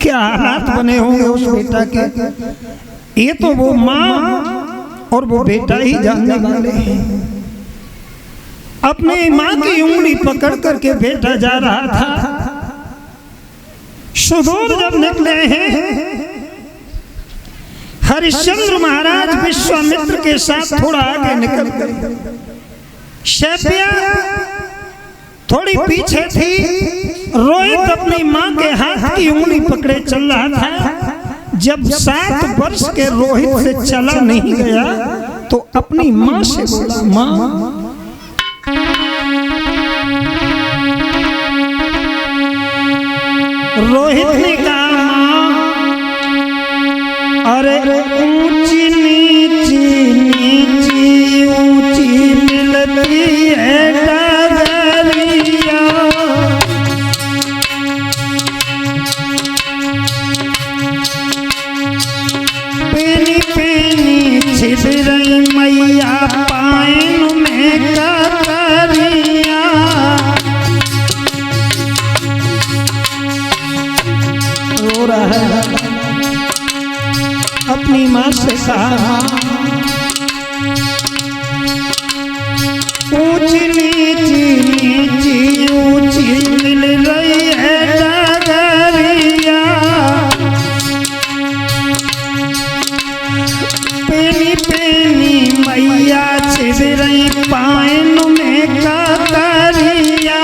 क्या हालात बने होंगे उस बेटा के, ये तो वो माँ और वो बेटा ही जानने वाले हैं। अपनी माँ की उंगली पकड़ करके बेटा जा रहा था। सुदूर जब निकले हैं, हरिश्चंद्र महाराज विश्वामित्र के साथ थोड़ा आगे निकल गए। शैपिया थोड़ी पीछे थी। रोहित अपनी माँ के हाथ की उंगली पकड़े चल रहा था। जब 7 वर्ष के रोहित से चला नहीं गया तो अपनी माँ से बोला, माँ रोहित ने कहा, माँ अरे ऊंची नीची नीची ऊंची मिलती है डगरिया, पेनी पेनी छिप रही मैया पाइन में कतरिया। रो रहा है, अपनी माँ से कहा, ऊंची नीची नीची ऊंची मिल रही है डगरिया, पेनी पेनी मैया छिप रही पाइन में कतरिया।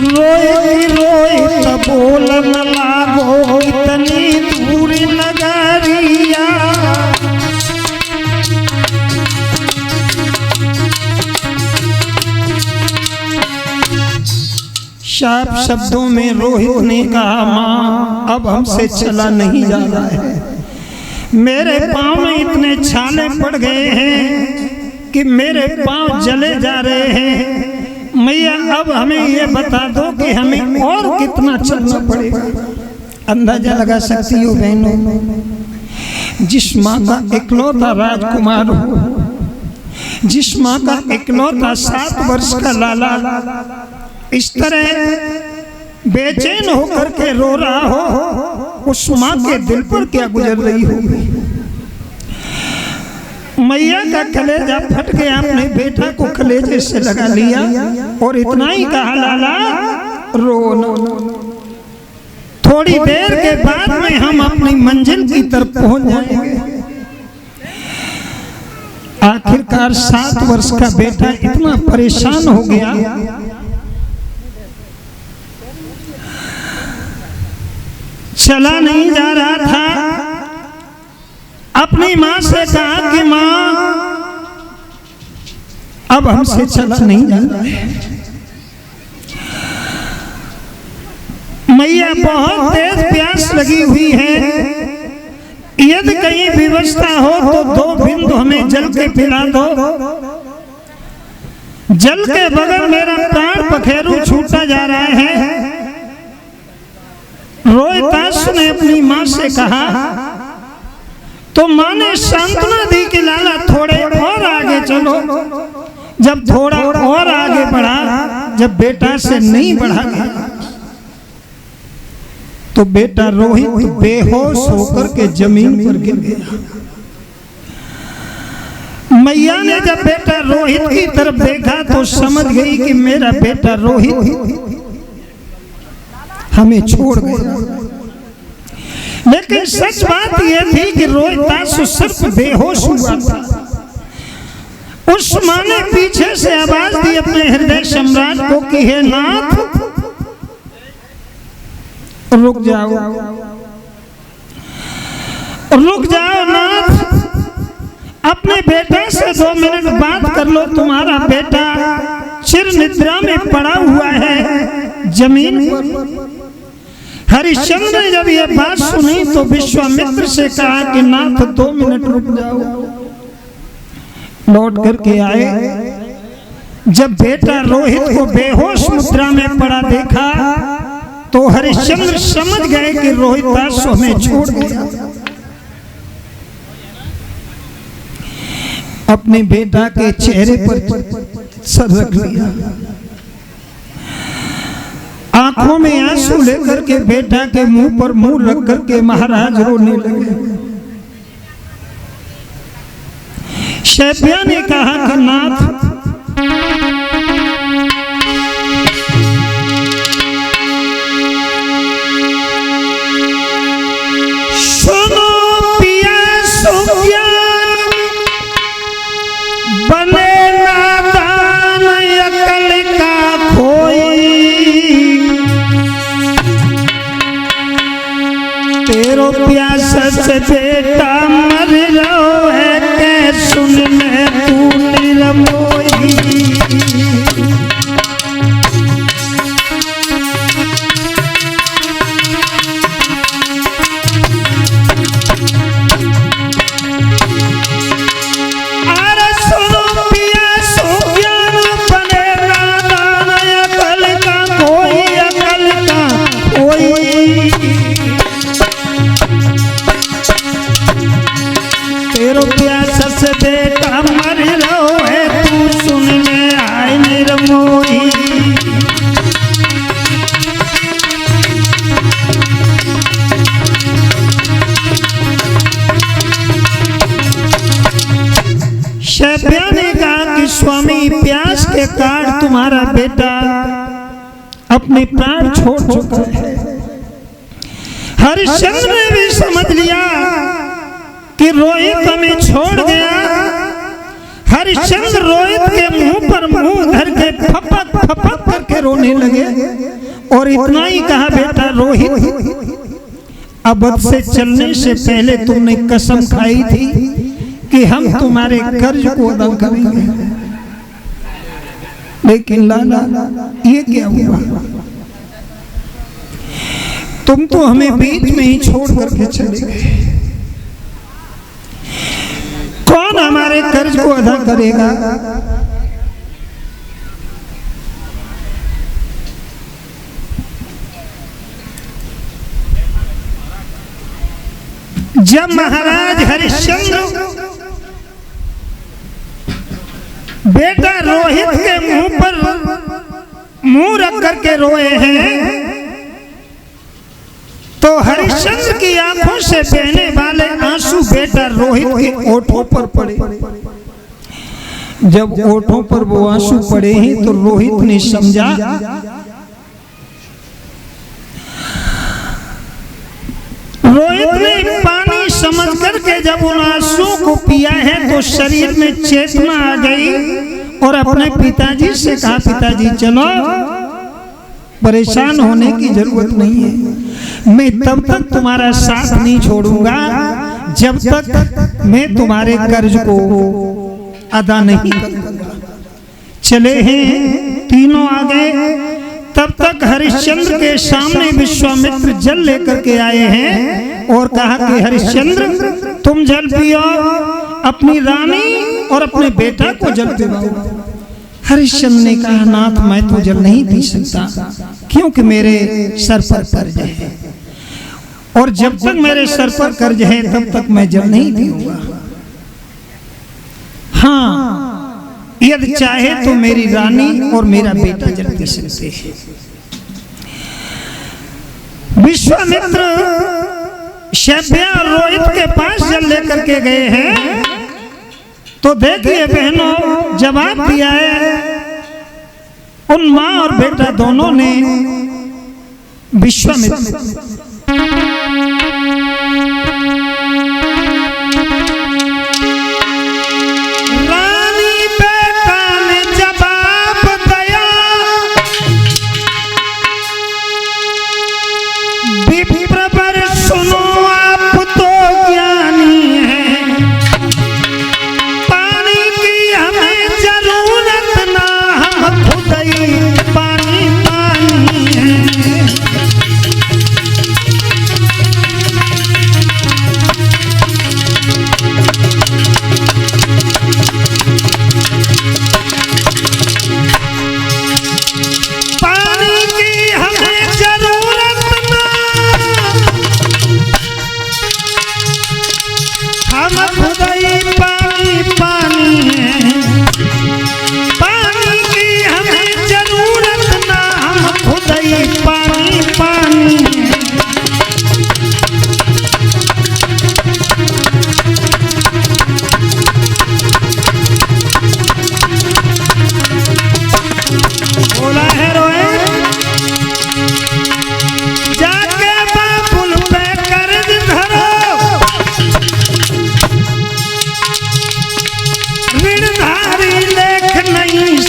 रोई रोई तब बोलन लागो, इतनी दूर नगरिया। शार्प शब्दों में रोहित ने कहा, माँ अब हमसे चला नहीं जा रहा है। मेरे पाँव में इतने छाले पड़ गए हैं कि मेरे पाँव जले जा रहे हैं। मैया अब हमें ये बता दो कि हमें और कितना चलना पड़ेगा। अंदाजा लगा सकती हो बहनों, जिस माँ का इकलौता राजकुमार हो, जिस माँ का इकलौता 7 वर्ष का लाला इस तरह बेचैन होकर के रो रहा हो, उस माँ के दिल पर क्या गुजर रही होगी। मैया का कलेजा फट गया, अपने बेटा को कलेजे से लगा लिया और इतना ही कहा, लाला रो न। थोड़ी देर के बाद में हम अपनी मंजिल की तरफ पहुंच जाएंगे। आखिरकार 7 वर्ष का बेटा इतना परेशान हो गया, चला नहीं जा रहा था। अपनी माँ से कहा कि माँ अब हमसे चला नहीं जा रहा है। मैया बहुत तेज प्यास लगी हुई है, यदि कहीं व्यवस्था हो तो 2 बिंदु हमें जल के पिला दो। जल के बगैर मेरा प्राण पखेरु छूटा जा रहा है। रोहिताश ने अपनी माँ से कहा तो माँ ने सांत्वना दी कि लाला थोड़े और आगे चलो। जब थोड़ा और आगे बढ़ा, जब बेटा से नहीं बढ़ा गया तो बेटा रोहित बेहोश होकर के जमीन पर गिर गया। मैया ने जब बेटा रोहित की तरफ देखा तो समझ गई कि मेरा बेटा रोहित हमें छोड़ गया। लेकिन सच बात यह थी कि रोहितासु सिर्फ बेहोश हुआ था। उस माँ ने पीछे से आवाज दी अपने हृदय सम्राट को कि हे नाथ रुक जाओ, रुक जाओ नाथ, अपने बेटे से 2 मिनट बात कर लो। तुम्हारा बेटा चिर निद्रा में पड़ा हुआ है जमीन पर। हरिश्चंद्र ने जब यह बात सुनी तो विश्वामित्र से कहा कि नाथ 2 मिनट रुक जाओ। लौट करके आए। जब बेटा रोहित को बेहोश मुद्रा में पड़ा देखा तो हरिश्चंद्र समझ गए कि रोहितासु हमें छोड़ गया। अपने बेटा के चेहरे पर सर रख लिया, आंखों में आंसू लेकर के बेटा के मुंह पर मुंह रख करके महाराज रोने लगे। शैब्या ने कहा कि नाथ, सुनो पिया सुज्ञान बने नादान अकल का खोई, तेरो प्यासा से बेटा मर रहो है के सुन ले तू निरमोई। अरे सुनो पिया सुज्ञान बने नादान अकल का कोई, अकल का कोई, तेरो प्यासा से बेटा मर रहो है तू सुन ले आए निरमोई। शैब्या ने कहा कि स्वामी प्यास के कारण तुम्हारा बेटा अपने प्राण छोड़ चुका है। हरिश्चंद्र ने भी समझ लिया कि रोहित हमें छोड़ गया। हरिश्चंद्र रोहित के मुंह पर मुंह धर के फपक फपक करके रोने लगे और इतना ही कहा, बेटा रोहित, अब से चलने से पहले तुमने कसम खाई थी कि हम तुम्हारे कर्ज को अदा करेंगे, लेकिन लाला ये क्या हुआ? तुम तो हमें बीच में ही छोड़ करके चले गए। कौन हमारे कर्ज को अदा करेगा? जब महाराज हरिश्चंद्र बेटा रोहित के मुंह पर मुंह रख करके रोए हैं, तो हरिश्चंद्र की आंखों से बहने वाले आंसू बेटा रोहित के ओठों पर पड़े। जब ओठों पर वो आंसू पड़े हैं तो रोहित ने समझा रोहित ने पानी समझ करके जब उन आंसुओं को पिया है तो शरीर में चेतना आ गई और अपने पिताजी से कहा, पिताजी चलो, परेशान होने की जरूरत नहीं है, मैं तब तक तुम्हारा साथ नहीं छोड़ूंगा जब तक मैं तुम्हारे कर्ज को अदा नहीं करूंगा। चले हैं तीनों आ गए। तब तक हरिश्चंद्र के सामने विश्वामित्र जल लेकर के आए हैं और कहा कि हरिश्चंद्र, तुम जल पियो, अपनी रानी और अपने बेटा को जल पिलाओ। हरिश्चंद्र ने कहा, नाथ, मैं तो जल नहीं पी सकता क्योंकि मेरे सर पर कर्ज है और जब तक मेरे सर पर कर्ज है तब तक मैं जल नहीं पीऊंगा। हाँ, यदि चाहे तो मेरी रानी और मेरा बेटा जल पी सकते हैं। विश्वामित्र शैब्या और रोहित के पास जल लेकर के गए हैं तो देखिए बहनों, जवाब दिया है उन माँ और बेटा दोनों ने विश्वामित्र।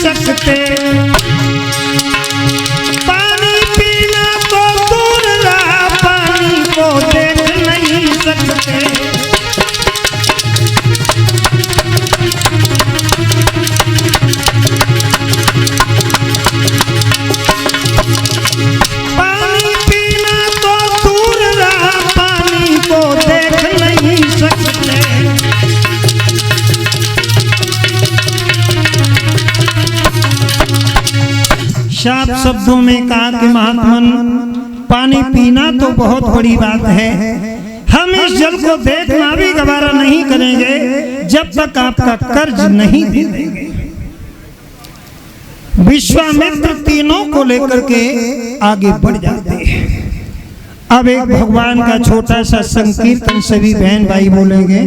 सकते, पानी पीना तो दूर रहा, पानी को देख नहीं सकते। पानी पीना तो दूर रहा, पानी को देख नहीं सकते। साफ शब्दों में कहा कि महात्मन, पानी पीना तो बहुत बड़ी बात है, हम इस जल को देखना भी गवारा नहीं करेंगे जब तक आपका कर्ज नहीं दे देंगे। विश्वामित्र तीनों को लेकर के आगे बढ़ जाते हैं। अब एक भगवान का छोटा सा संकीर्तन सभी बहन भाई बोलेंगे।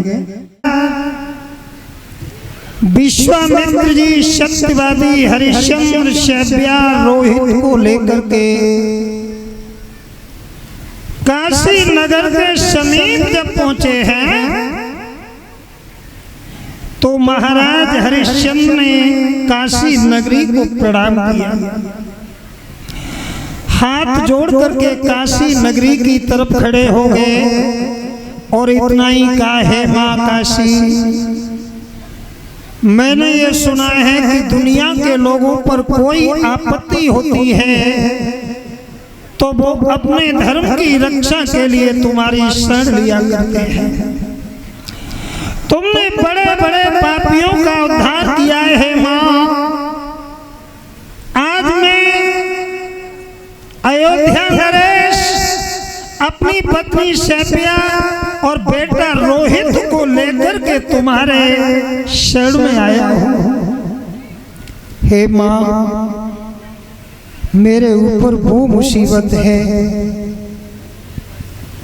विश्वामित्र जी सत्यवादी हरिश्चंद्र शैब्या रोहित को लेकर के काशी नगर के समीप जब पहुंचे हैं तो महाराज हरिश्चंद्र ने काशी नगरी को प्रणाम किया, हाथ जोड़ करके काशी नगरी की तरफ खड़े हो गए और इतना ही कहा, है मां काशी, मैंने ये सुना है कि दुनिया के लोगों पर कोई आपत्ति होती है तो वो अपने धर्म की रक्षा के लिए तुम्हारी शरण लिया करते हैं। तुमने बड़े बड़े पापियों का उद्धार किया है मां। आज मैं अयोध्या नरेश अपनी पत्नी शैब्या और बेटा रोहित को लेकर के तुम्हारे शरण में आया हूं। हे मां, मेरे ऊपर वो मुसीबत है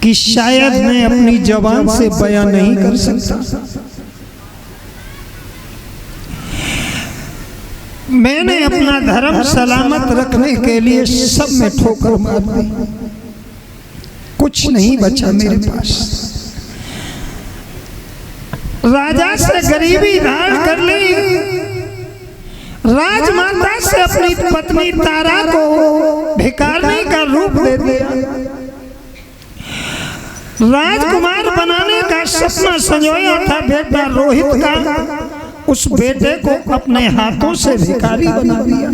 कि शायद मैं अपनी जबान से बयां नहीं कर सकता। मैंने अपना धर्म सलामत रखने के लिए सब में ठोकर मार दी, कुछ नहीं बचा मेरे पास। राजा से गरीबी धारण कर ली, राजमाता से अपनी पत्नी तारा को भिखारी का रूप दे दिया, राजकुमार बनाने का सपना संजोया था बेटा रोहित का, उस बेटे को अपने हाथों से भिखारी बना दिया।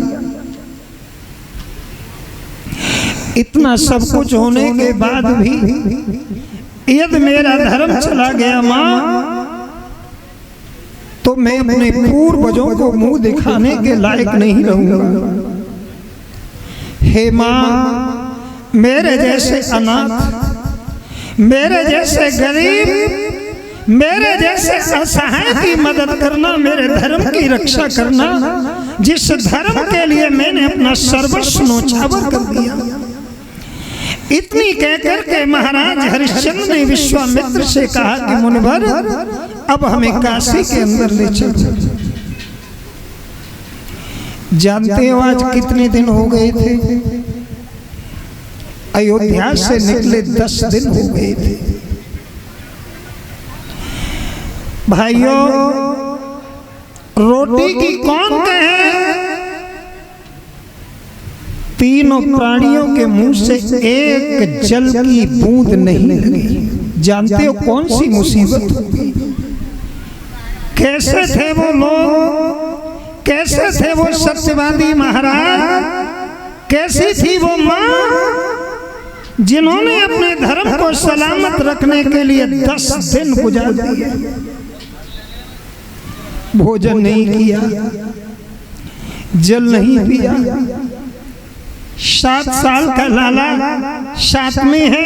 इतना सब कुछ होने के बाद भी यदि मेरा धर्म चला गया मां, तो मैं अपने पूर्वजों को मुंह दिखाने के लायक नहीं रहूंगा। हे मां, मेरे जैसे अनाथ, मेरे जैसे गरीब, मेरे जैसे असहाय की मदद करना, मेरे धर्म की रक्षा करना, जिस धर्म के लिए मैंने अपना सर्वस्व न्योछावर कर दिया। इतनी कहकर के महाराज हरिश्चंद्र ने विश्वामित्र से कहा कि मुनिवर, अब हमें काशी के अंदर ले चलो। जानते हो आज कितने दिन हो गए थे? अयोध्या से निकले 10 दिन हो गए थे। भाइयों, रोटी की कौन कहे, तीनों प्राणियों के मुंह से एक जल की बूंद नहीं लगी। जानते हो कौन सी मुसीबत होगी? कैसे थे वो लोग, कैसे थे वो सत्यवादी महाराज, कैसी थी वो मां जिन्होंने अपने धर्म को सलामत रखने के लिए 10 दिन गुजार दिए, भोजन नहीं किया, जल नहीं पिया। 7 साल का लाला 7 में है,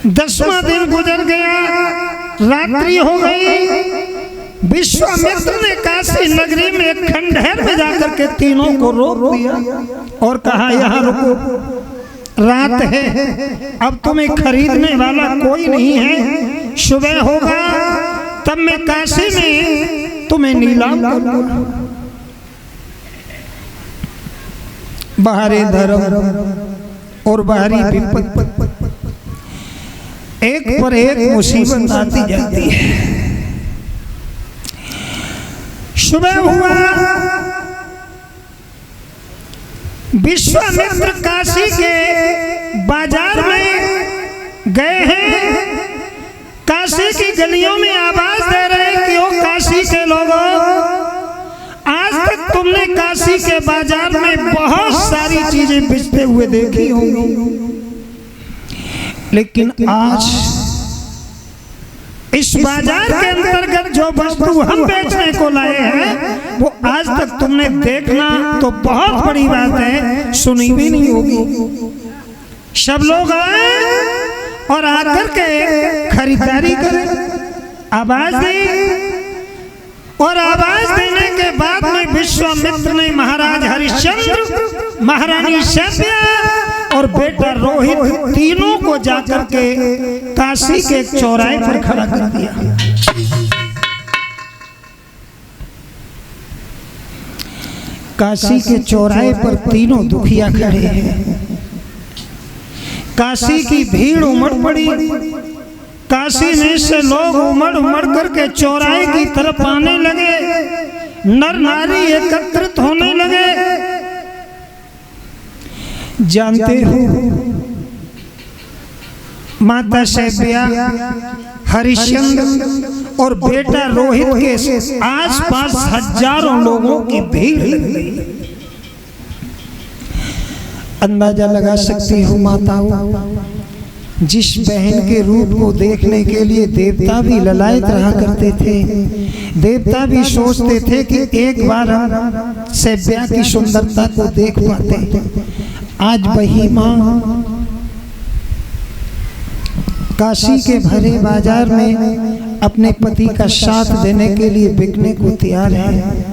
10वां दिन गुजर गया, रात्रि हो गई। विश्वामित्र ने काशी नगरी में एक खंडहर में जाकर के तीनों को रोक दिया और कहा, यहाँ रुको, रात है, अब तुम्हें खरीदने वाला कोई नहीं है, सुबह होगा तब मैं काशी में तुम्हें नीलाम करूंगा। बाहरी धर्म और बाहरी विपत्ति एक पर एक मुसीबत आती जाती है। सुबह हुआ, विश्वामित्र काशी के बाजार में गए हैं। काशी की गलियों में आवाज दे रहे कि ओ काशी के लोगों, आज तक तुमने काशी के बाजार में बहुत सारी चीजें बेचते हुए देखी होंगी, लेकिन आज इस बाजार के अंतर्गत जो वस्तु हम बेचने को लाए हैं वो आज तक तुमने देखना तो बहुत बड़ी बात है, सुनी भी नहीं होगी। सब लोग आए और आकर के खरीदारी करें। आवाज दी और आवाज देने के बाद में विश्वामित्र ने महाराज हरिश्चंद्र, महारानी सैंध्या और बेटा रोहित तीनों को जाकर के काशी के एक चौराहे पर खड़ा कर दिया। काशी के चौराहे पर तीनों दुखिया खड़े हैं। काशी की भीड़ उमड़ पड़ी। काशी में से लोग उमड़ उमड़ करके चौराहे की तरफ आने लगे। नर नारी एकत्रित होने लगे। जानते हो, माता सैंध्या, हरिश्चंद्र और बेटा रोहित के आसपास हजारों लोगों की भीड़ लग गई। अंदाजा लगा सकती हो माताओं, जिस बहन के रूप को देखने के लिए देवता भी ललायत रहा करते थे, देवता भी सोचते थे कि एक बार हम सैंध्या की सुंदरता को देख पाते। आज वही माँ काशी के भरे बाजार में अपने पति का साथ देने के लिए बिकने को तैयार है।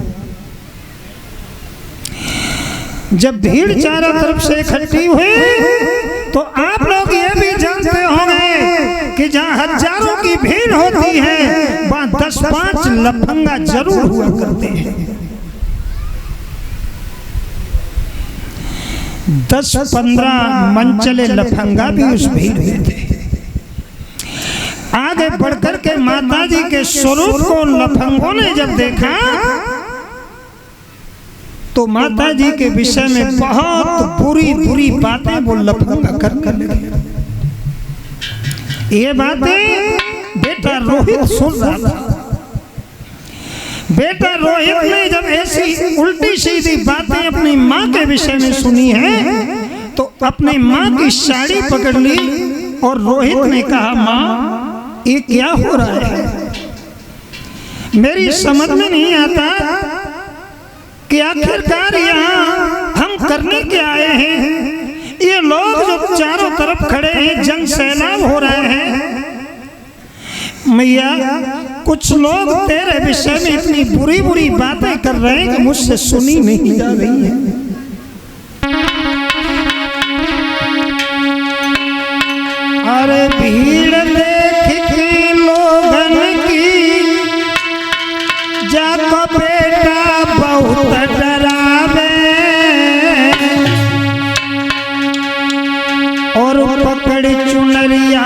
जब भीड़ चारों तरफ से इकट्ठी हुई तो आप लोग ये भी जानते होंगे कि जहाँ हजारों की भीड़ होती है वहाँ 10-5 लफंगा जरूर हुआ करते हैं। 10-15 मनचले लफंगा भी उस भीड़ में थे। आगे बढ़कर के माता जी के स्वरूप को लफंगों ने जब देखा तो माता जी के विषय में बहुत बुरी बुरी बातें वो लफंगा करने लगे। ये बातें बेटा रोहित सुन रहा था। बेटा रोहित ने जब ऐसी उल्टी सीधी बातें अपनी माँ के विषय में सुनी है तो अपनी माँ की साड़ी पकड़ ली और रोहित ने कहा, माँ ये क्या हो रहा है? मेरी समझ में नहीं आता कि आखिरकार यहाँ हम करने के आए हैं। ये लोग जो चारों तरफ खड़े हैं, जन सैलाब हो रहे हैं। मैया, कुछ लोग तेरे विषय में इतनी बुरी बुरी बातें कर रहे हैं कि मुझसे सुनी नहीं जा रही है। अरे भीड़ देख के लोगन की जाको बेटा बहुत डरावे और पकड़ चुनरिया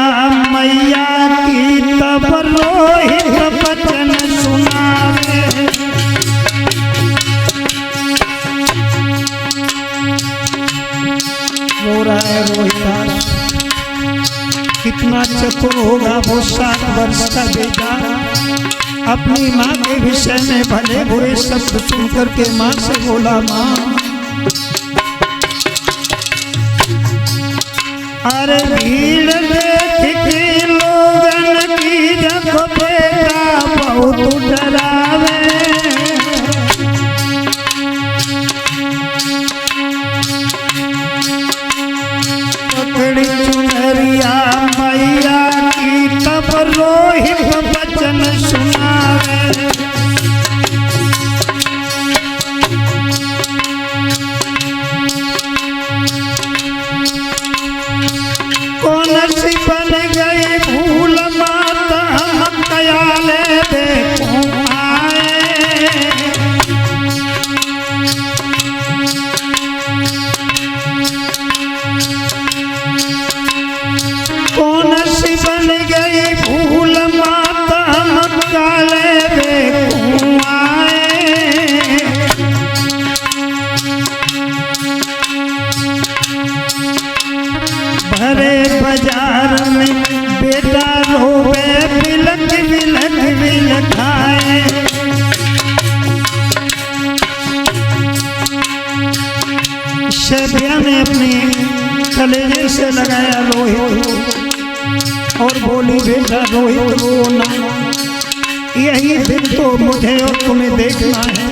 मैया की तब रोहित बचन सुनावे। रो रहा है रोहित। कितना चतुर होगा वो 7 वर्ष का बेटा। अपनी माँ के विषय में भले बुरे शब्द सुनकर के माँ से बोला, माँ अरे भीड़ देख के लोगन की जब बेटा बहुत डरावे पकड़ी चुनरिया मैया की तब रोहित बचन सुनावे। कौन सी बन गई भूल माता हम कयाले देखो आए। कौन सी बन गई भूल माता हम काले मिल खाए। शैबिया ने अपने कलेजे से लगाया रोहित और बोली बेटा रोहित रो ना, यही दिन तो मुझे और तुम्हें देखना है।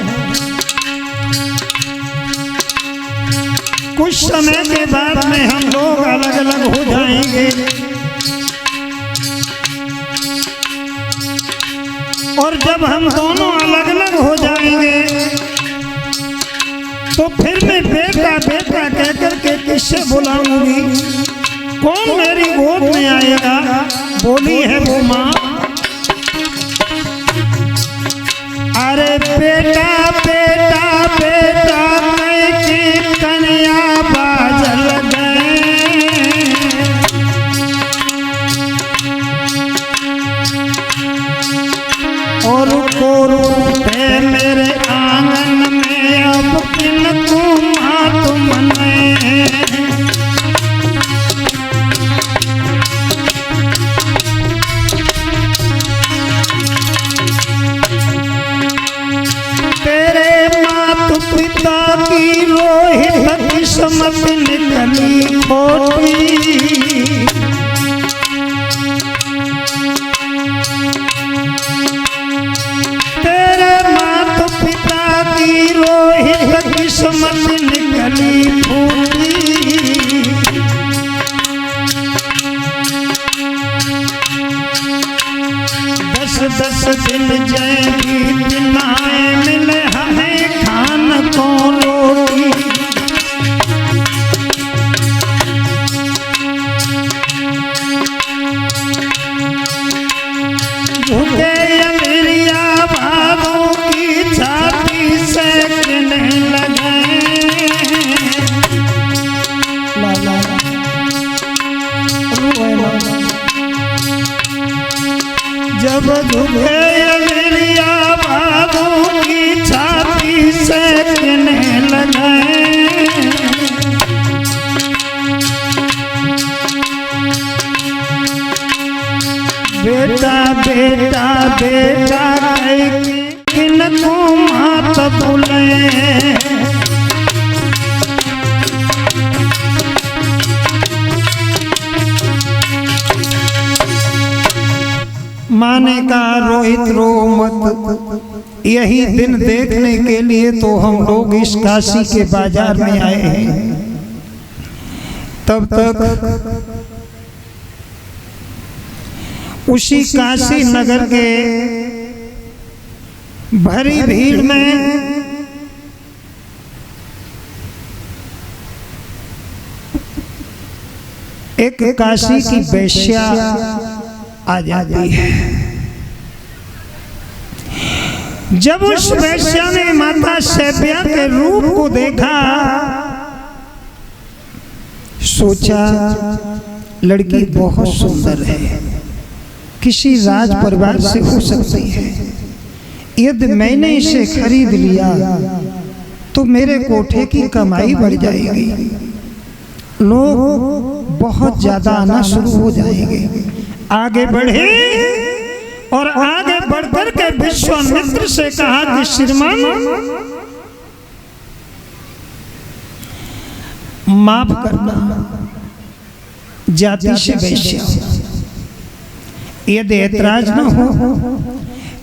कुछ समय के बाद में हम लोग अलग अलग हो जाएंगे और जब हम दोनों अलग अलग हो जाएंगे तो फिर मैं बेटा बेटा कहकर के किससे बुलाऊंगी, कौन मेरी गोद में आएगा? बोली है वो माँ, अरे बेटा बेटा बेटा मैं की कन्या बाजल गए, और कोरूटे मेरे आंगन में अब किनको मात मने। पिता की रोहित किस्मत निकली खोटी, तेरे माता पिता की रोहित किस्मत निकली खोटी। दस दस दिन जय भी नाए मिले हमें खान को रोटी, झुके अमीरिया बाबू की छाती से गिरने लगे। जब झुके अमीरिया बाबू की छाती से गिरने लगे, बेटा बेटा बेटा किनको मात बोले। माने का रोहित रो मत, यही दिन देखने के लिए तो हम लोग इस काशी के बाजार में आए हैं। तब तक उसी काशी नगर के भरी भीड़ में एक काशी की वेश्या आ जाती है। जब उस वेश्या ने माता शैबिया के रूप को देखा, सोचा लड़की बहुत सुंदर है, किसी राज परिवार से हो सकती है। यदि मैंने इसे खरीद लिया तो मेरे कोठे की कमाई बढ़ जाएगी, लोग बहुत ज्यादा आना शुरू हो जाएंगे। आगे बढ़े और आगे बढ़कर के विश्वामित्र से कहा कि श्रीमान माफ करना, जाति से वैश्या, यदि ऐतराज न हो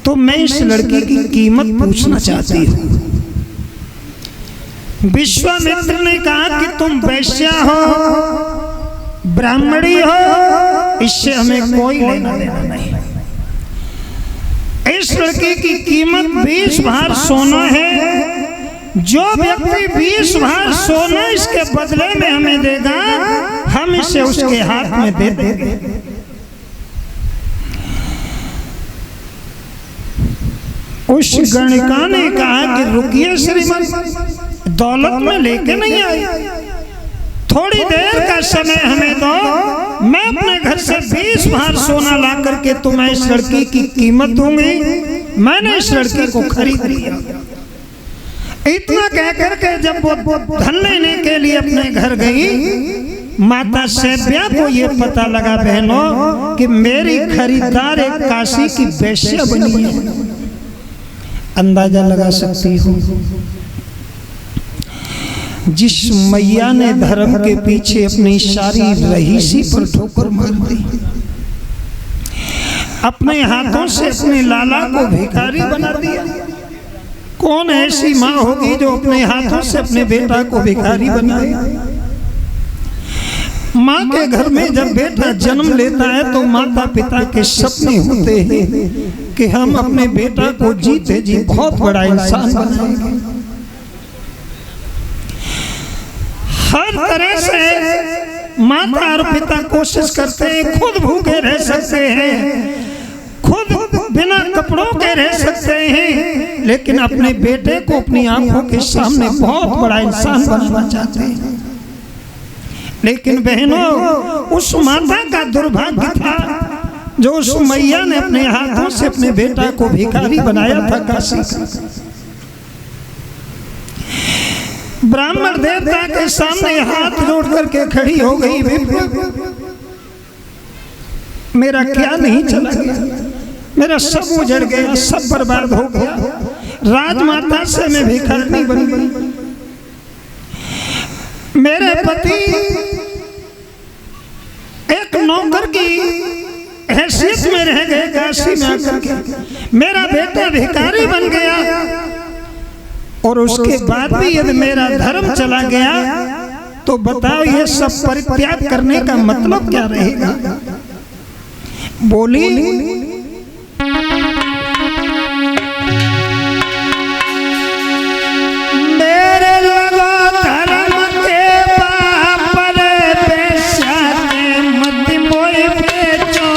तो मैं इस लड़की की कीमत पूछना चाहती हूँ। विश्वामित्र ने कहा कि तुम वैश्या हो, ब्राह्मणी हो, इससे हमें कोई लेना देना नहीं। इस लड़की की कीमत 20 भार सोना है। जो व्यक्ति 20 भार सोना इसके बदले में हमें देगा, हम इसे उसके हाथ में दे देंगे। उस गणिका ने कहा कि रुकिए श्रीमान, दौलत में लेके नहीं आई, थोड़ी देर का समय हमें दो, मैं अपने घर से 20 भार सोना ला करके तुम्हें इस लड़की की कीमत दूंगी। मैंने इस लड़की को खरीद लिया। इतना कह करके जब वो धन लेने के लिए अपने घर गई माता सैब्या को ये पता लगा बहनों कि मेरी खरीदार एक काशी की वैश्या बनी है। अंदाजा लगा सकती हो जिस मैया ने धर्म के पीछे अपनी सारी रहीसी पर ठोकर मार दी, अपने हाथों से अपने लाला को भिखारी बना दिया। कौन ऐसी माँ होगी जो अपने हाथों से अपने बेटा को भिखारी बनाए? माँ के घर में जब बेटा जन्म लेता है तो माता पिता के सपने होते हैं कि हम अपने बेटा को जीते जी बहुत बड़ा इंसान बनाएंगे। हर तरह से माता और पिता कोशिश करते हैं, खुद भूखे रह सकते हैं, खुद बिना कपड़ों के रह सकते हैं, लेकिन अपने बेटे को अपनी आंखों के सामने बहुत बड़ा इंसान बनाना चाहते हैं। लेकिन बहनों, उस माता का दुर्भाग्य था जो उस मैया ने अपने हाथों से अपने बेटा को भिखारी बनाया था काशी का। ब्राह्मण देवता के सामने हाथ जोड़ करके खड़ी हो गई, मेरा क्या नहीं चला गया, मेरा सब उजड़ गया, सब बर्बाद हो गया, राजमाता से मैं भिखारी बन गई। मेरे पति एक नौकर की हैसियत में रह गए काशी में आकर के, मेरा बेटा भिखारी बन गया, और उसके बाद भी यदि मेरा धर्म चला गया तो बताओ ये सब परित्याग करने का मतलब क्या रहेगा? बोली, मेरे लगो धर्म के बापर बेचा के मत मोए बेचो,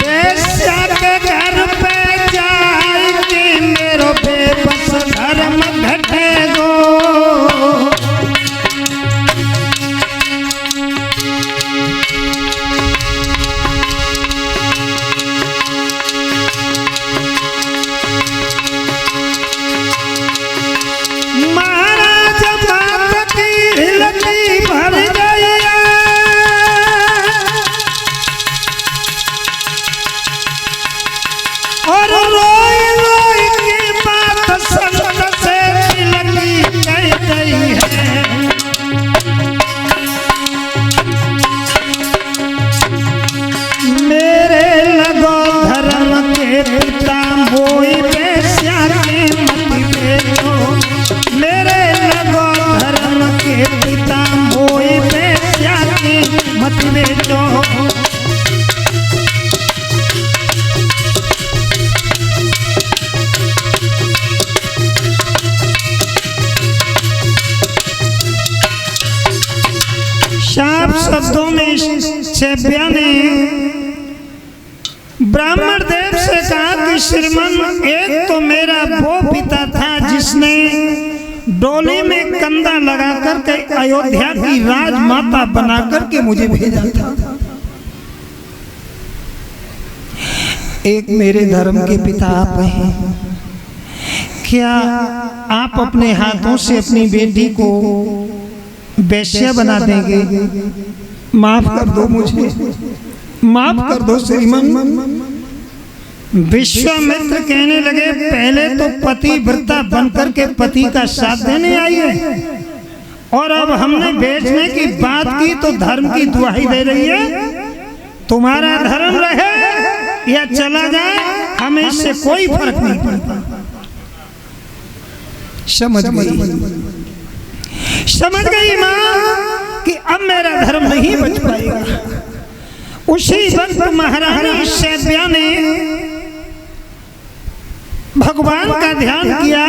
बेचा के घर पे जाएगी मेरो बेबस धर्म घटेगो। साफ शब्दों में सैब्या ने ब्राह्मण देव से कहा कि श्रीमान, एक तो मेरा वो पिता था जिसने डोली में कंधा लगा करके अयोध्या की राजमाता बना करके मुझे भेजा था, एक मेरे धर्म के पिता आप हैं। क्या आप अपने हाथों से अपनी बेटी को वैश्या बना देंगे? माफ कर दो मुझे, माफ कर दो श्रीमान। विश्वामित्र कहने लगे, पहले तो पतिव्रता बनकर के पति का साथ देने आई है, और अब हमने बेचने की बात की तो धर्म की दुहाई दे रही है। तुम्हारा धर्म रहे या चला जाए, हमें इससे कोई फर्क नहीं पड़ता। समझ गई माँ कि अब मेरा धर्म नहीं बच पाएगा। उसी वक्त महारानी सैब्या ने भगवान का ध्यान किया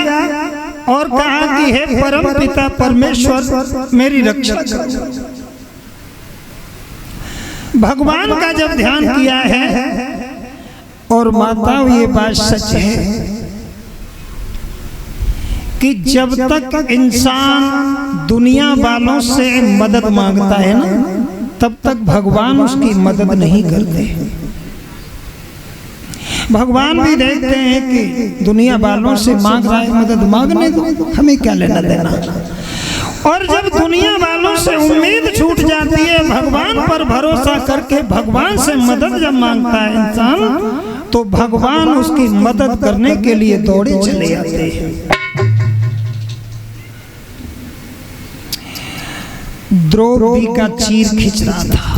और कहा कि हे परम पिता परमेश्वर, मेरी रक्षा करो। भगवान का जब ध्यान किया है, और माताओं ये बात सच है कि जब तक इंसान दुनिया वालों से मदद मांगता है ना, तब तक भगवान उसकी मदद नहीं करते। भगवान भी देखते हैं कि दुनिया वालों से मांग रहा है, मदद मांगने दो, हमें क्या लेना देना। और जब दुनिया वालों से उम्मीद छूट जाती है, भगवान पर भरोसा करके भगवान से मदद जब मांगता है इंसान, तो भगवान उसकी मदद करने के लिए दौड़े चले आते हैं। द्रौपदी का चीर खींच रहा था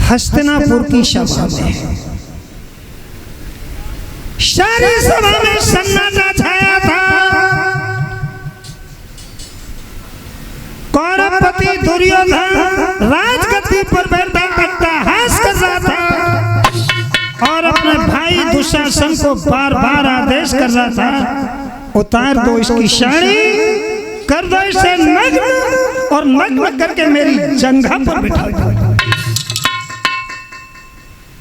हस्तिनापुर की सभा में। सारी सभा में सन्नाटा छाया था। कौरवपति दुर्योधन राजगद्दी पर बैठा अट्टहास कर रहा था और अपने भाई दुशासन को बार बार आदेश कर रहा था, उतार दो इसकी साड़ी, कर दो इसे नग्न और नग्न करके मेरी जंघा पर बिठा दो।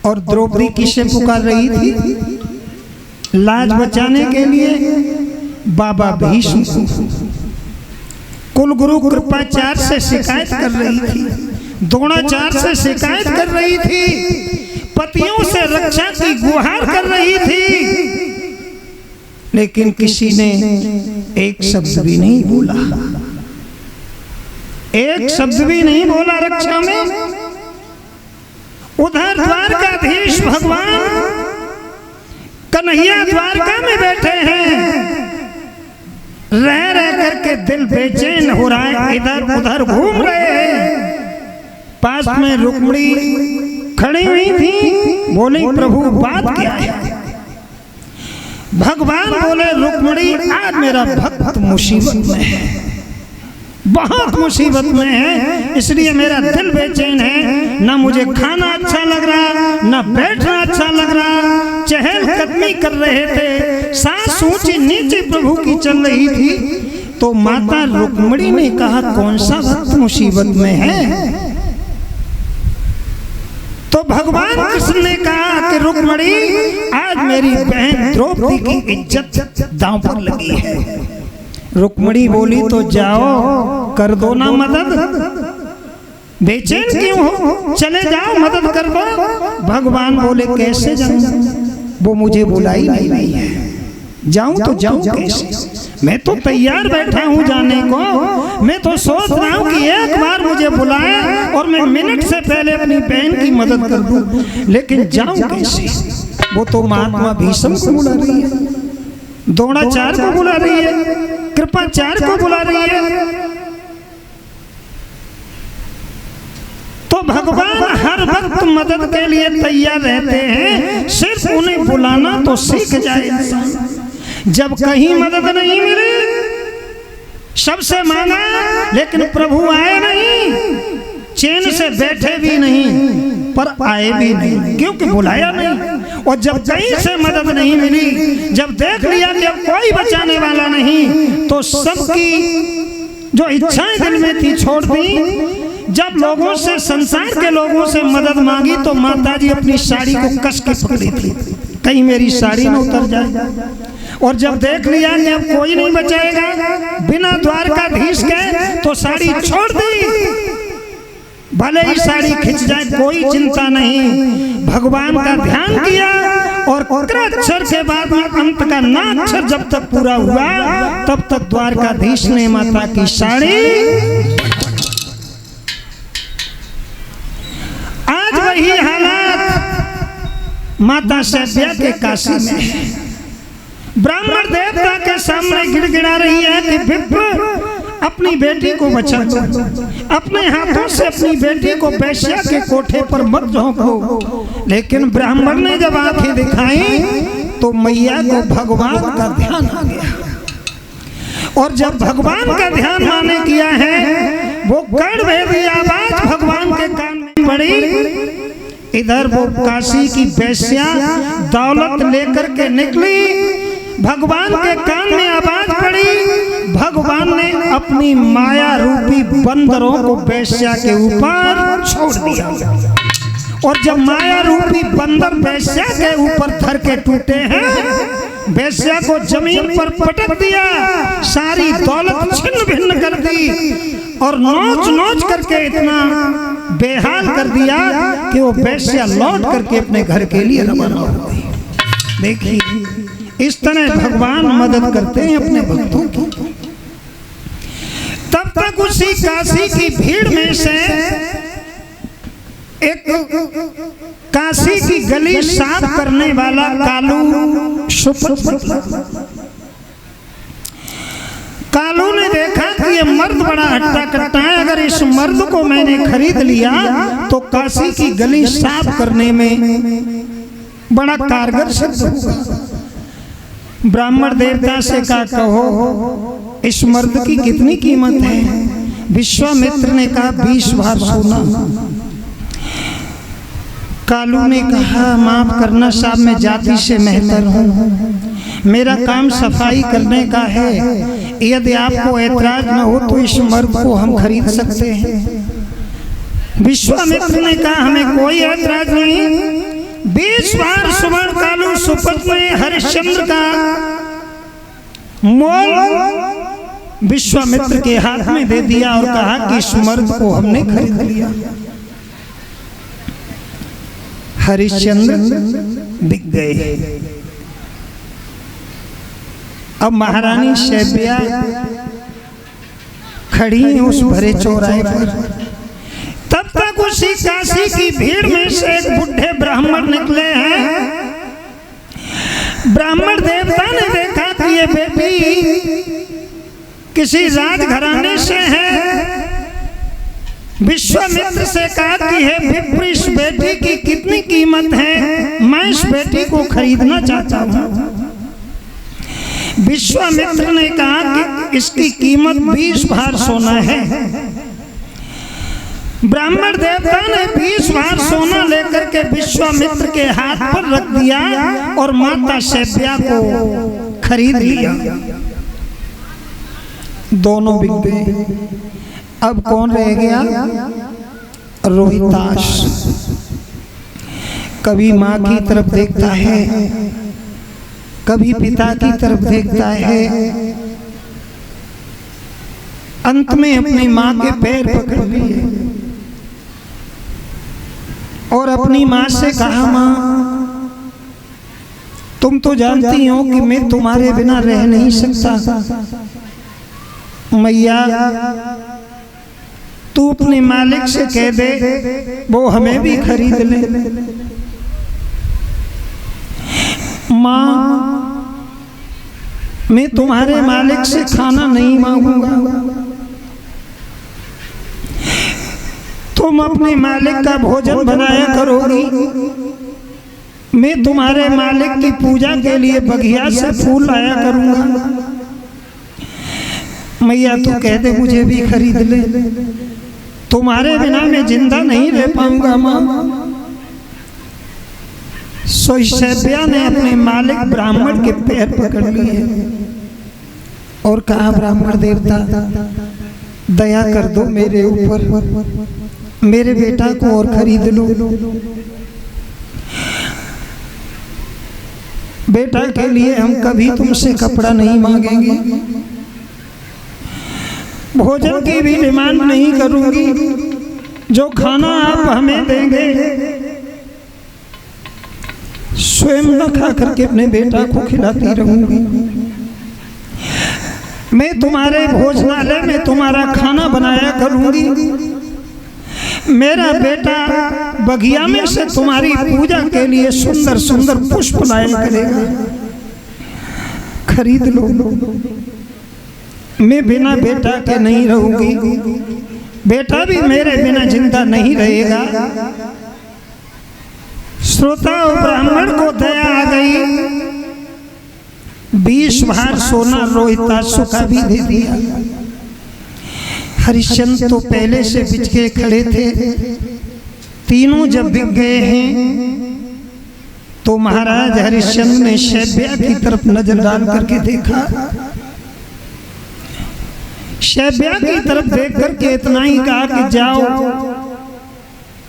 और द्रौपदी किसे पुकार रही थी? लाज बचाने के लिए बाबा भीष्म को, कुलगुरु कृपाचार्य से शिकायत कर रही थी, द्रोणाचार्य से शिकायत कर रही थी, पतियों से रक्षा की गुहार कर रही थी, लेकिन किसी ने एक शब्द भी नहीं बोला, एक शब्द भी नहीं बोला रक्षा में। उधर द्वारकाधीश भगवान कन्हैया द्वारका में बैठे हैं, रह रह करके दिल बेचैन हो रहा है, इधर उधर घूम रहे हैं। पास में रुक्मिणी खड़ी हुई थी, बोली प्रभु बात क्या है? भगवान बोले रुक्मिणी आज मेरा भक्त मुसीबत में है, बहुत मुसीबत में है, इसलिए मेरा दिल बेचैन है, ना मुझे खाना अच्छा लग रहा, ना बैठना अच्छा लग रहा, चहल कदमी कर रहे थे, सांस ऊंची नीचे प्रभु की चल रही थी। तो माता रुक्मिणी ने कहा कौन सा भक्त मुसीबत में है? तो भगवान कृष्ण ने कहा कि रुक्मिणी आज मेरी बहन द्रौपदी की इज्जत दांव पर लगी है। रुक्मिणी बोली तो जाओ कर दो ना मदद, बेचैन क्यों हो, चले जाओ मदद कर दो। भगवान बोले कैसे जाऊं, वो मुझे बुलाई नहीं है, जाऊं तो जाऊं कैसे? मैं तो तैयार बैठा हूं जाने को, मैं तो सोच रहा हूं कि एक बार मुझे बुलाए और मैं मिनट से पहले अपनी बहन की मदद कर दूं, लेकिन जाऊं कैसे? वो तो महात्मा भीष्म को बुला रही है, द्रोणाचार्य को बुला रही है, कृपाचार्य को बुला रही है। तो भगवान हर वक्त मदद के लिए तैयार रहते हैं, सिर्फ उन्हें बुलाना तो सीख जाए इंसान। जब कहीं मदद नहीं मिली, सबसे मांगा लेकिन प्रभु आए नहीं, चैन से बैठे भी नहीं पर आए भी नहीं, क्योंकि बुलाया नहीं। और जब कहीं से मदद नहीं मिली, जब देख लिया कि अब कोई बचाने वाला नहीं, तो सबकी जो इच्छाएं दिल में थी छोड़ दी। जब लोगों से, संसार के लोगों से मदद मांगी तो माताजी अपनी साड़ी को कस के पकड़ी थी, कहीं मेरी साड़ी न उतर जाए। और जब देख लिया कि अब कोई नहीं बचाएगा बिना द्वारकाधीश के, तो साड़ी छोड़ दी, भले ही साड़ी खिंच जाए कोई चिंता नहीं। भगवान का ध्यान किया और अक्षर के बाद में अंत का नाक्षर जब तक पूरा हुआ, तब तक द्वारकाधीश ने माता की साड़ी। आज वही हालात माता सैव्या के काशी में है। ब्राह्मण देवता के सामने गिड़गिड़ा रही है कि विप्र अपनी बेटी को बचा दो, अपने हाथों से अपनी बेटी को वेश्या के कोठे पर मत झोंको। लेकिन ब्राह्मण ने जब आंखें दिखाई तो मैया को भगवान का ध्यान आ गया, और जब भगवान का ध्यान माने किया है, वो कर्णभेदी आवाज भगवान के कान में पड़ी। इधर वो काशी की वेश्या दौलत लेकर के निकली, भगवान के कान में आवाज पड़ी। भगवान ने अपनी माया रूपी बंदरों को वेश्या के ऊपर छोड़ दिया, और जब माया रूपी बंदर वेश्या के ऊपर धर के टूटे हैं, वेश्या को जमीन पर पटक दिया, सारी दौलत छिन्न भिन्न कर दी। और नोच नोच करके इतना बेहाल कर दिया कि वो वेश्या लौट करके अपने घर के लिए रवाना हो गई। देखिए इस तरह भगवान मदद करते हैं अपने भक्तों की। तब तक उसी काशी की भीड़ में से एक काशी की गली साफ करने वाला कालू सुपथ निकला। कालू ने देखा कि ये मर्द बड़ा हट्टा कट्टा है, अगर इस मर्द को मैंने खरीद लिया तो काशी की गली साफ करने में बड़ा कारगर सिद्ध होगा। ब्राह्मण देवता से कहा कहो इस मर्द की कितनी कीमत है। विश्वामित्र ने कहा 20 भार सोना। कालू ने कहा माफ करना साहब, मैं जाति से मेहतर हूँ, मेरा काम सफाई करने का है, यदि आपको ऐतराज न हो तो इस मर्द को हम खरीद सकते हैं। विश्वामित्र ने कहा हमें कोई ऐतराज नहीं। 20 बार सुवर्ण कालू सुपथ ने हरिश्चंद्र का मोल विश्वामित्र के हाथ में दे दिया और कहा कि इस मर्द को हमने खरीद लिया। हरिश्चंद्र बिक गए। अब महारानी शैब्या खड़ी है उस भरे चौराहे पर। तब तक उसी काशी की भीड़ में से एक बुढ़े ब्राह्मण निकले हैं। ब्राह्मण देवता ने देखा कि ये बेटी किसी राजघराने से है। विश्वामित्र से कहा कि है विप्र, इस बेटी की कितनी कीमत है, मैं इस बेटी को खरीदना चाहता हूँ। विश्वामित्र ने कहा कि इसकी कीमत 20 भार सोना है। ब्राह्मण देवता ने 20 भार सोना लेकर के विश्वामित्र के हाथ पर रख दिया और माता शैब्या को खरीद लिया। दोनों बिक गए। अब कौन रह गया? रोहिताश। कभी माँ की तरफ देखता है, कभी पिता की तरफ देखता है, अंत में अपनी माँ के पैर पकड़ लिए और अपनी माँ से कहा माँ तुम तो जानती हो कि मैं तुम्हारे बिना रह नहीं सकता। मैया तू अपने मालिक से कह दे वो हमें भी खरीद ले। माँ मैं तुम्हारे मालिक से खाना नहीं मांगूंगा, तुम अपने मालिक का भोजन बनाया करोगी, मैं तुम्हारे मालिक की पूजा के लिए बगिया से फूल लाया करूंगा। मैया तू कह दे मुझे भी खरीद ले, तुम्हारे बिना मैं जिंदा नहीं रह पाऊंगा माँ। सो शैब्या ने अपने मालिक ब्राह्मण के पैर पकड़ लिए और कहा ब्राह्मण देवता दया कर दो मेरे ऊपर, मेरे बेटा को और खरीद लो। बेटा के लिए हम कभी तुमसे कपड़ा नहीं मांगेंगे, भोजन की भी डिमांड नहीं करूंगी, जो खाना आप हमें देंगे स्वयं न खा करके अपने बेटा को खिलाती रहूंगी। मैं तुम्हारे भोजनालय में तुम्हारा खाना बनाया करूंगी, मेरा बेटा बगिया में से तुम्हारी पूजा के लिए सुंदर सुंदर पुष्प लाया करेगा, खरीद लो। मैं बिना बेटा के नहीं रहूंगी, बेटा भी मेरे बिना जिंदा नहीं रहेगा। श्रोता और ब्राह्मण को दया आ गई, 20 भार सोना रोहितासु का भी दे दिया। हरिश्चंद्र तो पहले से बिच के खड़े थे, तीनों जब बिक गए हैं तो महाराज हरिश्चंद्र ने शैब्या की तरफ नजर डाल करके देखा। शैब्या की तरफ देख करके इतना ही कहा कि जाओ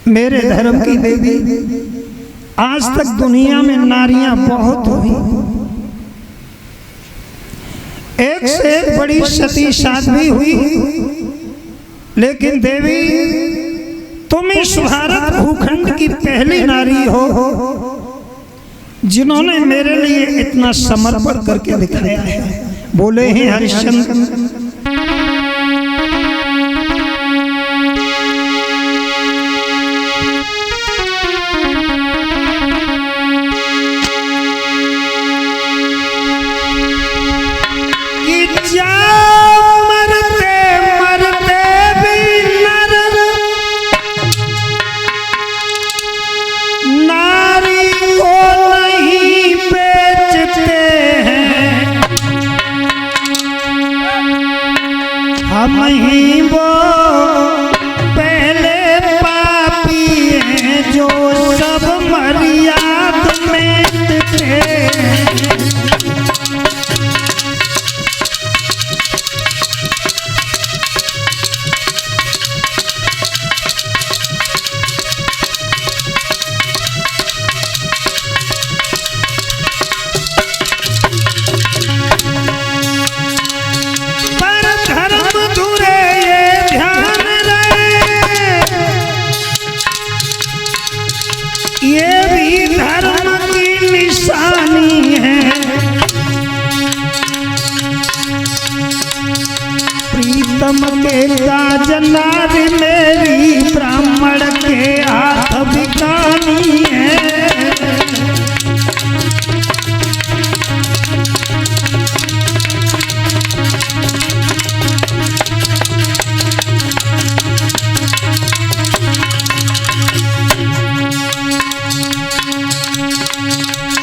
मेरे धर्म की देवी, आज तक दुनिया में नारियां बहुत हुई, एक से एक बड़ी सती साध्वी हुई, लेकिन देवी तुम इस भारत भूखंड की पहली नारी हो जिन्होंने मेरे लिए इतना समर्पण करके दिखाया है। बोले हैं हरिश्चंद्र। हम ही वो पहले पापी हैं जो सब मर्याद में थे। ये भी धर्म की निशानी है। प्रीतम के काजनार मेरी ब्राह्मण के हाथ बिकानी है।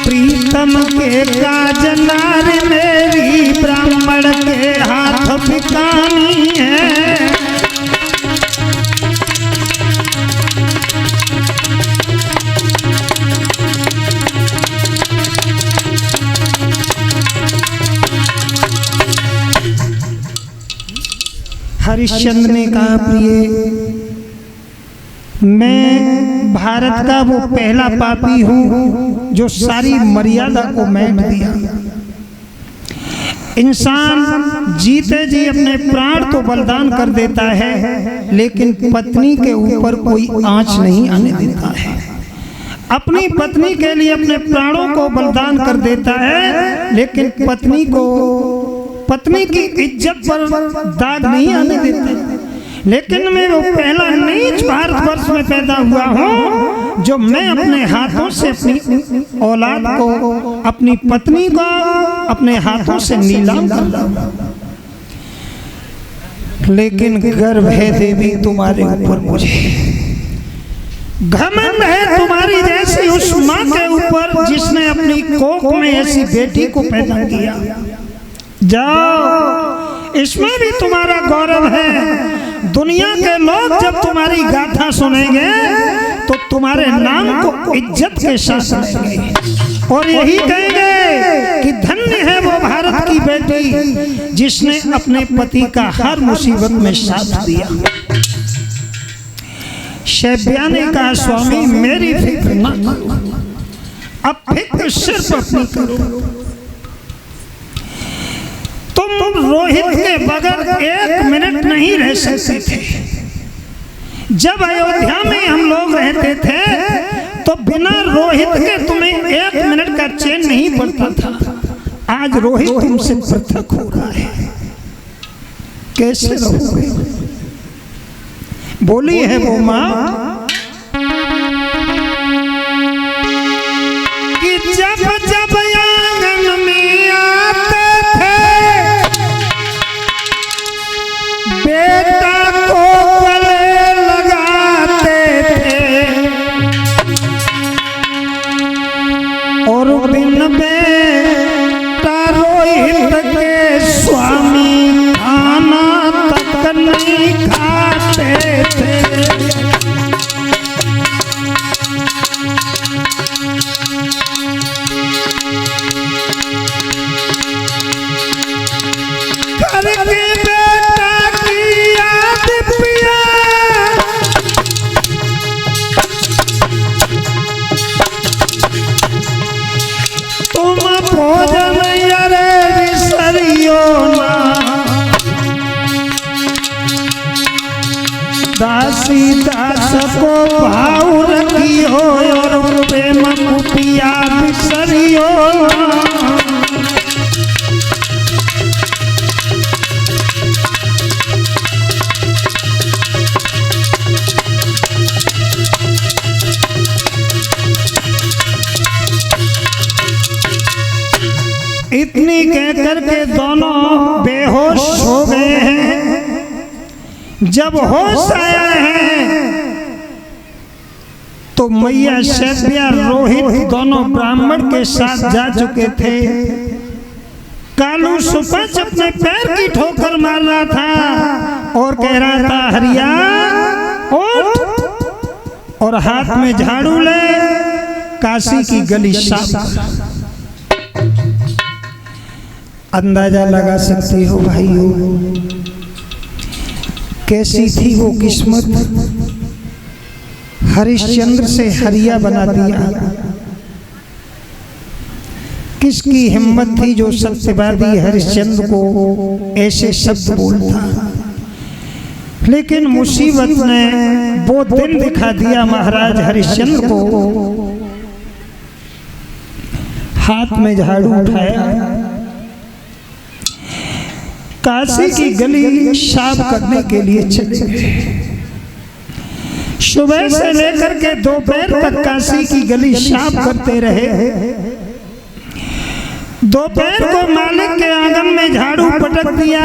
प्रीतम के काजनार मेरी ब्राह्मण के हाथ बिकानी है। हरिश्चंद्र ने कहा, प्रिय मैं भारत का वो पहला पापी हूँ जो सारी मर्यादा को मैट दिया। इंसान जीते जी अपने प्राण तो बलिदान कर देता है, लेकिन पत्नी के ऊपर कोई आंच नहीं आने देता है। अपनी पत्नी के लिए अपने प्राणों को बलिदान कर देता है, लेकिन पत्नी की इज्जत पर दाग नहीं आने देता। लेकिन मैं वो पहला नीच भारतवर्ष में पैदा हुआ हूँ जो मैं अपने हाथों से अपनी औलाद को, अपनी पत्नी को अपने हाथों से नीलाम कर रहा। लेकिन गर्व है देवी तुम्हारे ऊपर, मुझे घमंड है तुम्हारी जैसी उस माँ के ऊपर जिसने अपनी कोख में ऐसी बेटी को पैदा किया। जाओ, इसमें भी तुम्हारा गौरव है। दुनिया के लोग जब तुम्हारी गाथा सुनेंगे तो तुम्हारे नाम को इज्जत के साथ लेंगे और यही कहेंगे कि धन्य है वो भारत की बेटी जिसने अपने पति का हर मुसीबत में साथ दिया। शैब्या ने कहा, स्वामी मेरी फिक्र न करो, अब फिक्र सिर्फ अपनी करो। तुम रोहित के बगैर एक मिनट नहीं रह सकते थे। जब अयोध्या में हम लोग रहते थे तो बिना रोहित के तुम्हें एक मिनट का चैन नहीं पड़ता था। आज रोहित तुमसे पृथक हो रहा है, कैसे रहोगे? बोली है वो माँ कि जब जब आंगन में आते थे बेटा को गले लगाते थे और बिन बेटा रोहित के स्वामी खाना तक नहीं खाते थे। दासी दास को भाव रखियो और प्रेम कुपिया बिसरियो। इतनी कहकर के दोनों बेहोश हो गए हैं। जब होश आया है तो मैया शैब्या रोहित दोनों ब्राह्मण के साथ जा चुके थे। कालू सुपच अपने पैर की ठोकर मार रहा था और कह रहा था हरिया उठ और हाथ में झाड़ू ले, काशी की गली साफ। अंदाजा लगा सकते हो भाइयों कैसी थी वो किस्मत, हरिश्चंद्र से हरिया बना दिया। किसकी हिम्मत थी जो सत्यवादी हरिश्चंद्र को ऐसे शब्द बोलता। लेकिन मुसीबत ने वो दिन दिखा दिया महाराज हरिश्चंद्र को। हाथ में झाड़ू उठाया, काशी की गली साफ करने के लिए चले गए। सुबह से लेकर के दोपहर तक काशी की गली साफ करते रहे। दोपहर को मालिक के आंगन में झाड़ू पटक दिया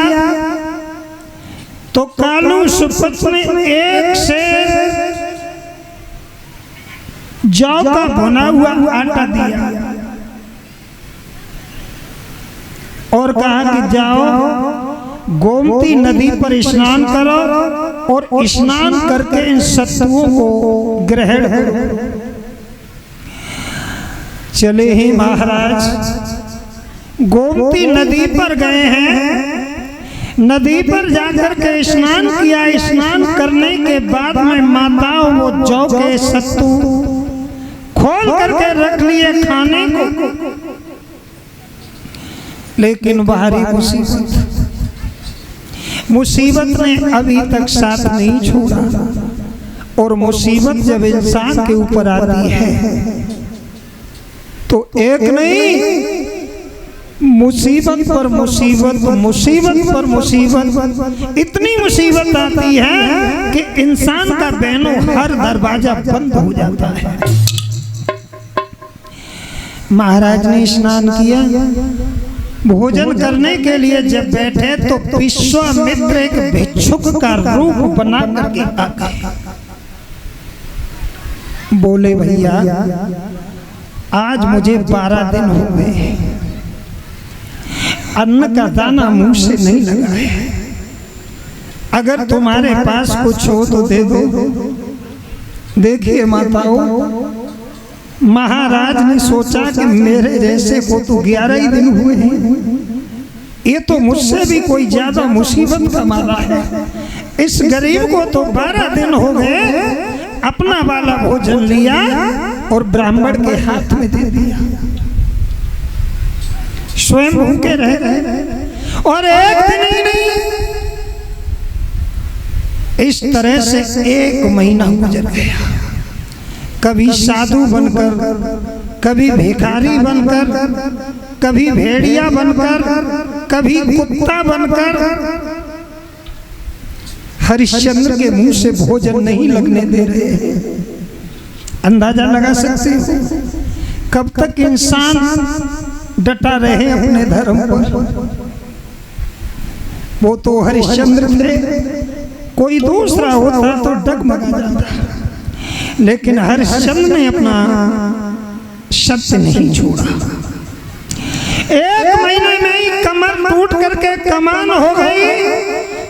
तो कालू सुपच ने एक से जौ का भुना हुआ आटा दिया और कहा कि जाओ गोमती नदी पर स्नान करो और स्नान करके इन सत्वों को ग्रहण करो। चले ही महाराज गोमती नदी पर गए हैं। नदी पर जाकर के स्नान किया। स्नान करने के बाद में माताओं वो जौ के सत्तू खोल करके रख लिए खाने को। लेकिन बाहरी मुसीबत ने अभी तक साथ नहीं छोड़ा। और मुसीबत जब इंसान के ऊपर आती है तो एक नहीं मुसीबत पर मुसीबत, मुसीबत पर मुसीबत, इतनी मुसीबत आती है कि इंसान का बहनों हर दरवाजा बंद हो जाता है। महाराज ने स्नान किया, भोजन करने के लिए जब बैठे तो विश्वामित्र एक भिक्षुक का रूप बना करके आका बोले भैया आज मुझे 12 दिन हो गए, अन्न का दाना मुंह से नहीं लगा है। अगर तुम्हारे पास कुछ हो तो दे दो। देखिए माताओं, महाराज ने सोचा कि मेरे जैसे को तो 11 ही दिन हुए हैं, ये तो मुझसे भी कोई ज्यादा मुसीबत का मारा है। इस गरीब को तो 12 दिन हो गए, अपना वाला भोजन लिया और ब्राह्मण के हाथ में दे दिया। स्वयं भूखे रह गए और एक दिन ही नहीं, इस तरह से 1 महीना गुजर गया। कभी साधु बनकर, कभी भिखारी बनकर, कभी भेड़िया बनकर, कभी कुत्ता बनकर, हरिश्चंद्र के मुंह से भोजन नहीं लगने दे रहे। अंदाजा लगा सकते हो कब तक इंसान डटा रहे अपने धर्म पर। वो तो हरिश्चंद्र थे, कोई दूसरा होता तो डगमगा जाता, लेकिन हरिश्चंद्र ने अपना सत्य नहीं छोड़ा। 1 महीने में ही कमर टूट करके कमान हो गई,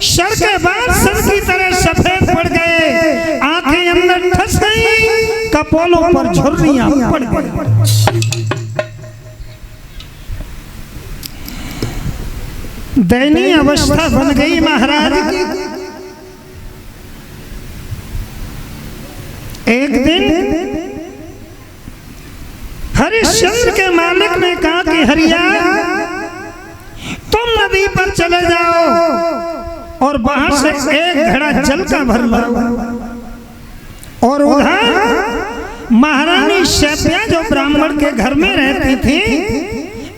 सर के बाल सन की तरह सफेद पड़ गए, आंखें अंदर धंस गई, कपोलों पर झुर्रियां पड़ गई। दयनीय अवस्था बन गई महाराज की। एक दिन हरिश्चंद्र के मालिक ने कहा कि हरिया तुम नदी पर चले जाओ और वहां से एक घड़ा जल का भर ला, और उधर महारानी शैब्या जो ब्राह्मण के घर में रहती थी,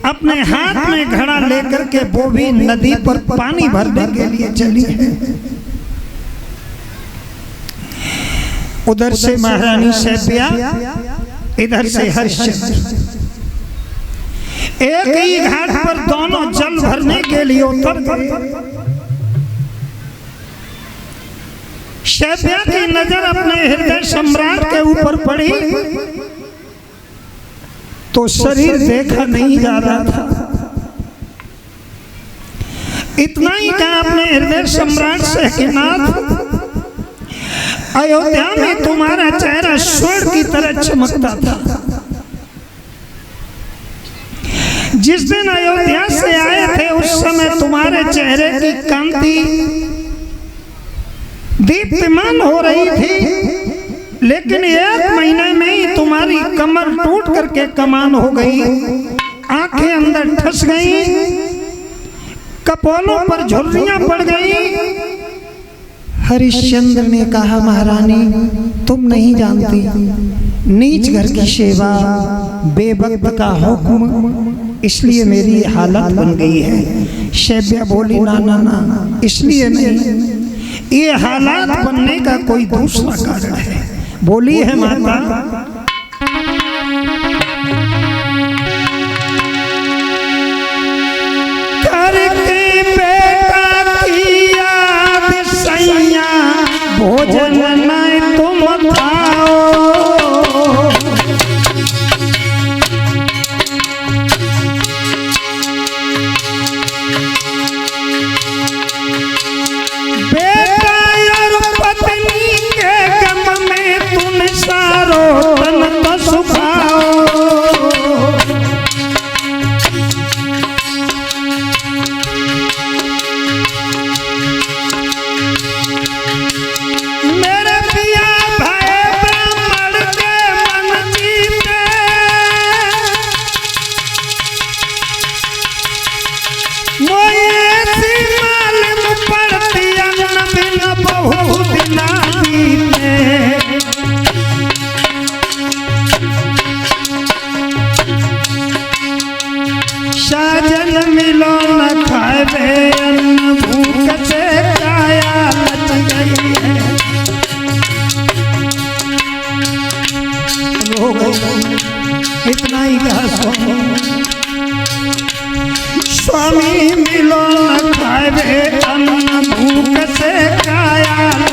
अपने हाथ में घड़ा लेकर के वो भी नदी पर पानी भरने के लिए चली है। उधर से महारानी शैब्या, इधर से हरिश्चंद्र, एक ही घाट पर दोनों जल भरने के लिए उतर गए। शैब्या की नजर अपने हृदय सम्राट के ऊपर पड़ी तो शरीर देखा नहीं जा रहा था। इतना ही कहा अपने हृदय सम्राट से कि नाथ, अयोध्या में तुम्हारा चेहरा स्वर्ण की तरह चमकता था। जिस दिन अयोध्या से आए थे उस समय तुम्हारे चेहरे की कांति दीप्तिमान हो रही थी, लेकिन एक महीने में ही तुम्हारी कमर टूट करके कमान हो गई, आंखें अंदर ठस गई, कपोलों पर झुर्रियां पड़ गई। हरिश्चंद्र ने कहा, महारानी तुम नहीं जानती, नीच घर की सेवा, बेवक्त का हुक्म, इसलिए मेरी हालत बन गई है। शैब्या बोली, ना ना ना, इसलिए नहीं, ये हालात बनने का कोई दूसरा कारण है। बोली है माता, करके बेटा की याद सैया, भोजन नहीं तुम खाओ, साजन मिलो न खाए अन्न, भूख से काया लच गई है। इतना ही कहा स्वामी, मिलो न खाए अन्न, भूख से काया